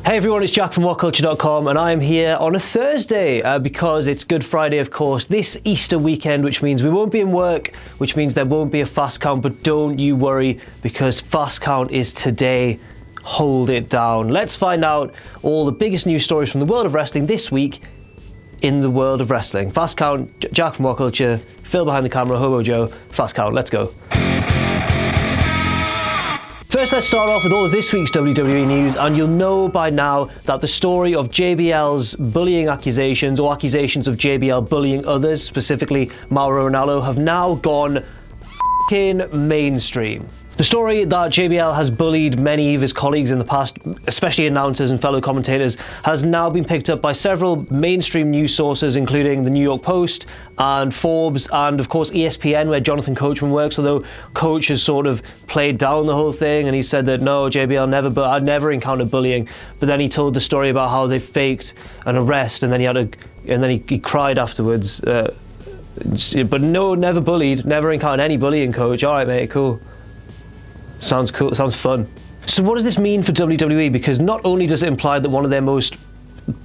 Hey everyone, it's Jack from WhatCulture.com and I'm here on a Thursday because it's Good Friday, of course, this Easter weekend, which means we won't be in work, which means there won't be a fast count, but don't you worry because fast count is today. Hold it down. Let's find out all the biggest news stories from the world of wrestling this week in the world of wrestling. Fast count, Jack from WhatCulture, Phil behind the camera, Hobo Joe, fast count, let's go. First, let's start off with all of this week's WWE news, and you'll know by now that the story of JBL's bullying accusations, or accusations of JBL bullying others, specifically Mauro Ranallo, have now gone f***ing mainstream. The story that JBL has bullied many of his colleagues in the past, especially announcers and fellow commentators, has now been picked up by several mainstream news sources, including the New York Post and Forbes and, of course, ESPN, where Jonathan Coachman works, although Coach has sort of played down the whole thing and he said that, no, JBL I'd never encountered bullying. But then he told the story about how they faked an arrest and then he cried afterwards. But no, never bullied, never encountered any bullying, Coach. All right, mate, cool. Sounds cool, sounds fun. So what does this mean for WWE? Because not only does it imply that one of their most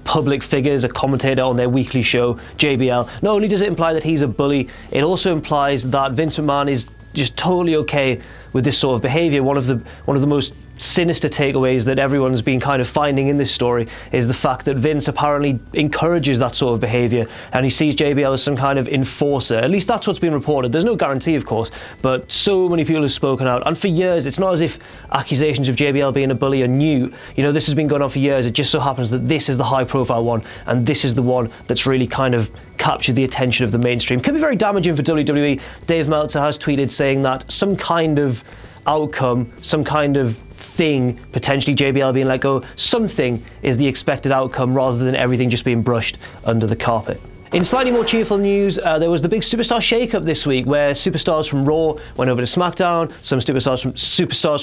public figures, a commentator on their weekly show, JBL, not only does it imply that he's a bully, it also implies that Vince McMahon is just totally okay with this sort of behavior. One of the most sinister takeaways that everyone's been kind of finding in this story is the fact that Vince apparently encourages that sort of behavior and he sees JBL as some kind of enforcer. At least that's what's been reported. There's no guarantee, of course, but so many people have spoken out, and for years it's not as if accusations of JBL being a bully are new. You know, this has been going on for years. It just so happens that this is the high profile one and this is the one that's really kind of captured the attention of the mainstream. Could be very damaging for WWE. Dave Meltzer has tweeted saying that some kind of outcome, some kind of thing, potentially JBL being let go, something is the expected outcome rather than everything just being brushed under the carpet. In slightly more cheerful news, there was the big superstar shake-up this week where superstars from Raw went over to SmackDown, some superstars from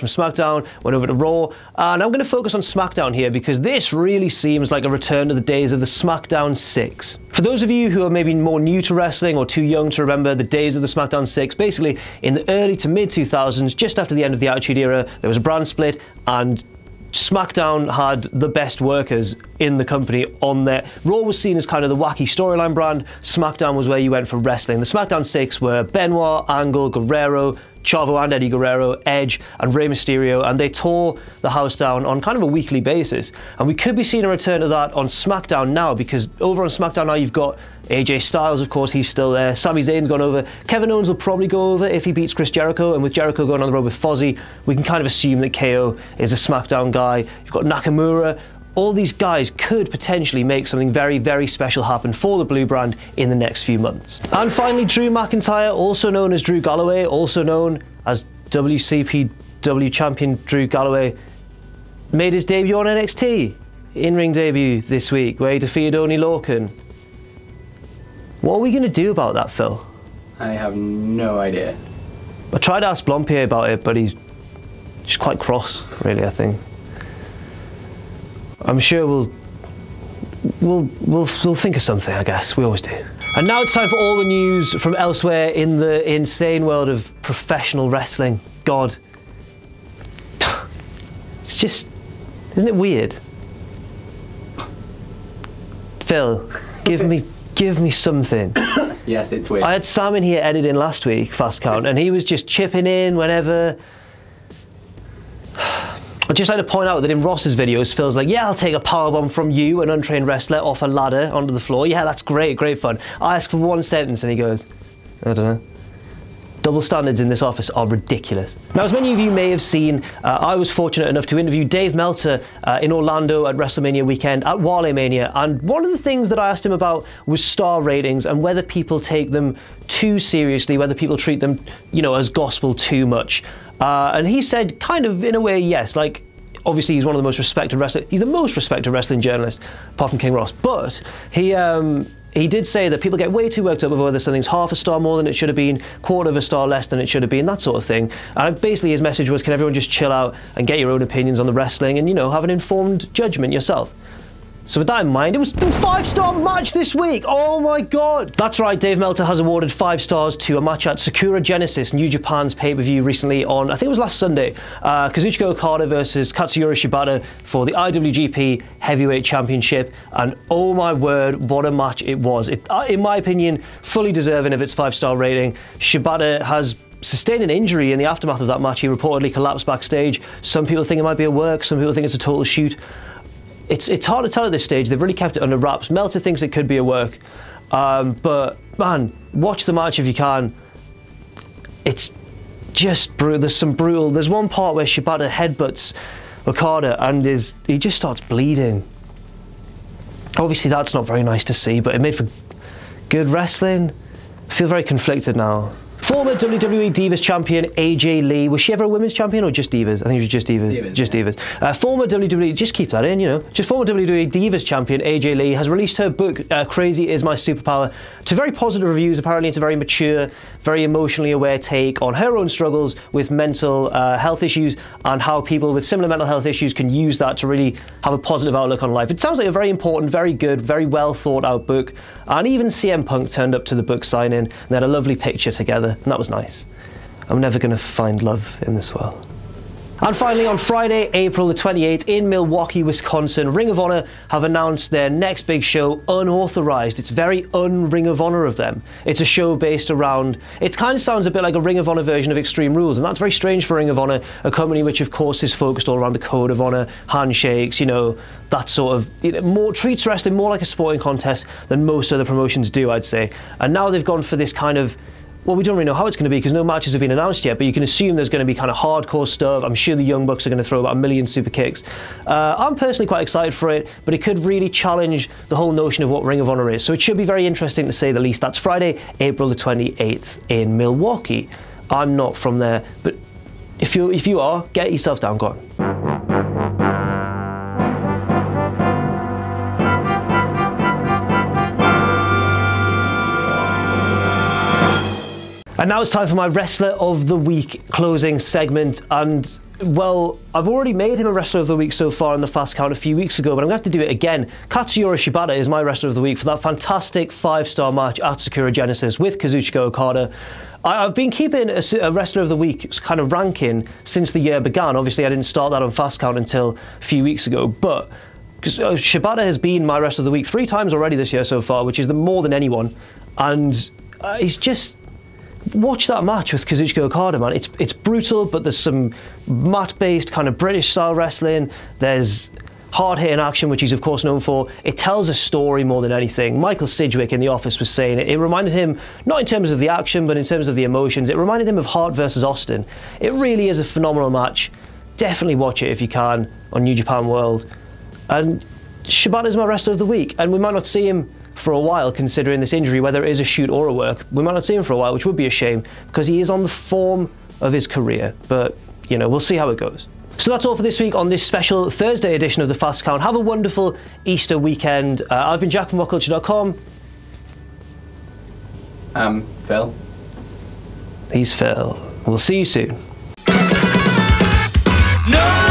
SmackDown went over to Raw, and I'm going to focus on SmackDown here because this really seems like a return to the days of the SmackDown 6. For those of you who are maybe more new to wrestling or too young to remember the days of the SmackDown 6, basically in the early to mid 2000s, just after the end of the Attitude Era, there was a brand split and SmackDown had the best workers in the company on there. Raw was seen as kind of the wacky storyline brand. SmackDown was where you went for wrestling. The SmackDown 6 were Benoit, Angle, Guerrero, Chavo and Eddie Guerrero, Edge and Rey Mysterio, and they tore the house down on kind of a weekly basis. And we could be seeing a return to that on SmackDown now, because over on SmackDown now you've got AJ Styles, of course, he's still there. Sami Zayn's gone over. Kevin Owens will probably go over if he beats Chris Jericho, and with Jericho going on the road with Fozzy, we can kind of assume that KO is a SmackDown guy. You've got Nakamura. All these guys could potentially make something very, very special happen for the Blue brand in the next few months. And finally, Drew McIntyre, also known as Drew Galloway, also known as WCPW champion Drew Galloway, made his debut on NXT, in-ring debut this week, where he defeated Oney Lorcan. What are we going to do about that, Phil? I have no idea. I tried to ask Blompier about it, but he's just quite cross, really, I think. I'm sure we'll think of something, I guess. We always do. And now it's time for all the news from elsewhere in the insane world of professional wrestling. God. It's just, isn't it weird? Phil, give me something. Yes, it's weird. I had Sam in here editing last week, Fast Count, and he was just chipping in whenever. I'd just like to point out that in Ross's videos, Phil's like, yeah, I'll take a powerbomb from you, an untrained wrestler, off a ladder onto the floor. Yeah, that's great, great fun. I ask for one sentence and he goes, I don't know. Double standards in this office are ridiculous. Now, as many of you may have seen, I was fortunate enough to interview Dave Meltzer in Orlando at WrestleMania weekend at Wale Mania, and one of the things that I asked him about was star ratings and whether people take them too seriously, whether people treat them, you know, as gospel too much. And he said, kind of in a way, yes. Like, obviously, he's one of the most respected wrestlers. He's the most respected wrestling journalist, apart from King Ross. But he did say that people get way too worked up over whether something's half a star more than it should have been, quarter of a star less than it should have been, that sort of thing. And basically, his message was, can everyone just chill out and get your own opinions on the wrestling and, you know, have an informed judgment yourself? So with that in mind, it was the 5-star match this week. Oh my god. That's right, Dave Meltzer has awarded 5 stars to a match at Sakura Genesis, New Japan's pay-per-view recently on, I think it was last Sunday. Kazuchika Okada versus Katsuyori Shibata for the IWGP Heavyweight Championship. And oh my word, what a match it was. In my opinion, fully deserving of its 5-star rating. Shibata has sustained an injury in the aftermath of that match. He reportedly collapsed backstage. Some people think it might be a work, some people think it's a total shoot. It's hard to tell at this stage. They've really kept it under wraps. Meltzer thinks it could be a work. But man, watch the match if you can. It's just brutal. There's one part where Shibata headbutts Okada and he just starts bleeding. Obviously that's not very nice to see, but it made for good wrestling. I feel very conflicted now. Former WWE Divas champion AJ Lee, was she ever a women's champion or just Divas? I think it was just Divas. Just Divas. Former WWE, just keep that in, you know. Just former WWE Divas champion AJ Lee has released her book, Crazy Is My Superpower, to very positive reviews. Apparently it's a very mature, very emotionally aware take on her own struggles with mental health issues and how people with similar mental health issues can use that to really have a positive outlook on life. It sounds like a very important, very good, very well thought out book. And even CM Punk turned up to the book signing and they had a lovely picture together. And that was nice. I'm never going to find love in this world. And finally, on Friday, April the 28th, in Milwaukee, Wisconsin, Ring of Honor have announced their next big show, unauthorized. It's very un-Ring of Honor of them. It's a show based around, it kind of sounds a bit like a Ring of Honor version of Extreme Rules, and that's very strange for Ring of Honor, a company which of course is focused all around the code of honor, handshakes, you know, that sort of, more treats wrestling more like a sporting contest than most other promotions do, I'd say. And now they've gone for this kind of, well, we don't really know how it's going to be because no matches have been announced yet, but you can assume there's going to be kind of hardcore stuff. I'm sure the Young Bucks are going to throw about 1 million super kicks. I'm personally quite excited for it, but it could really challenge the whole notion of what Ring of Honor is. So it should be very interesting to say the least. That's Friday, April the 28th in Milwaukee. I'm not from there, but if you are, get yourself down, go on. And now it's time for my Wrestler of the Week closing segment. And, well, I've already made him a Wrestler of the Week so far in the Fast Count a few weeks ago, but I'm going to have to do it again. Katsuyori Shibata is my Wrestler of the Week for that fantastic 5-star match at Sakura Genesis with Kazuchika Okada. I've been keeping a Wrestler of the Week kind of ranking since the year began. Obviously, I didn't start that on Fast Count until a few weeks ago, but Shibata has been my Wrestler of the Week 3 times already this year so far, which is more than anyone. And he's just... Watch that match with Kazuchika Okada, man. It's brutal, but there's some mat-based kind of British-style wrestling. There's hard-hitting action, which he's of course known for. It tells a story more than anything. Michael Sidgwick in The Office was saying it reminded him, not in terms of the action, but in terms of the emotions, it reminded him of Hart versus Austin. It really is a phenomenal match. Definitely watch it if you can on New Japan World. And Shibata's my Wrestler of the Week, and we might not see him for a while considering this injury, whether it is a shoot or a work. We might not see him for a while, which would be a shame because he is on the form of his career, but you know, we'll see how it goes. So that's all for this week on this special Thursday edition of the Fast Count. Have a wonderful Easter weekend. I've been Jack from WhatCulture.com. Phil. He's Phil. We'll see you soon. No!